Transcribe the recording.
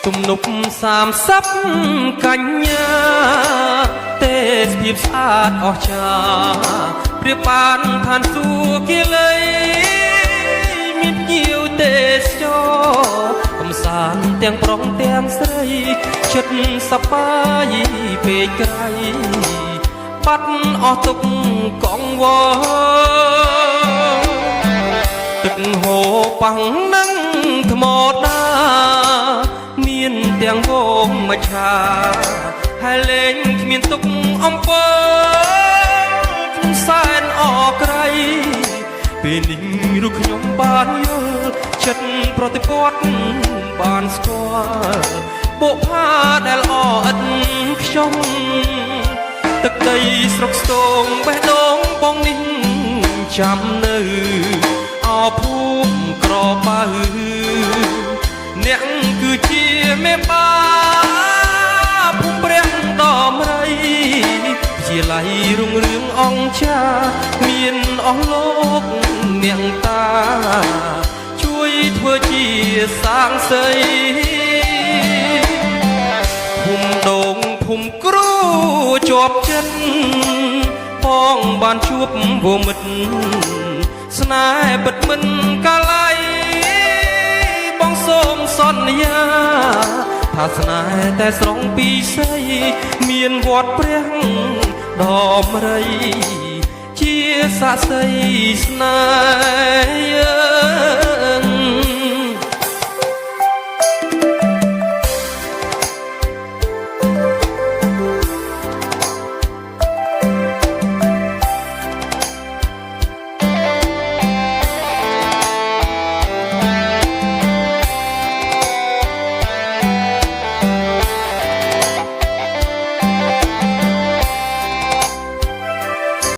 ទំនប់30កញ្ញាទេសភាពស្អាតអស្ចារ្យព្រាបបានឋានសួគ៌គិលីមានភ្ញៀវទេសចរកំសាន្តទាំងប្រុសទាំងស្រីចិត្តសប្បាយពេកក្រៃបាត់អស់ទុកកង្វល់ទឹកហូរប៉ះនឹងថ្មដាមានទាំងវងមច្ឆាហើយលេងគ្មានទុកអំពើខ្ញុំសែនអរក្រៃពេលនេះរូបខ្ញុំបានយល់ចិត្តប្រតិបត្តិបានស្គាល់បុប្ផាដែលអឥតខ្ញុំទឹកដីស្រុកស្ទងបេះដូងបងនេះចាំនៅអភូមិក្របៅអ្នកគឺជាមេបាភូមិព្រះដំរីជាលៃរុងរឿងអង្គចាមានអស់លោកអ្នកតាជួយធ្វើជាសាងសីភូមិដងភូមិគ្រូជាប់ចិត្តបងបានជួបវមិត្តស្នេហ៍ពិតមិនកាល័យបងសូមសន្យាថាស្នេហ៍តែស្រងពីស័យមានវត្តព្រះដំរីជាសាក្សីស្នេហ៍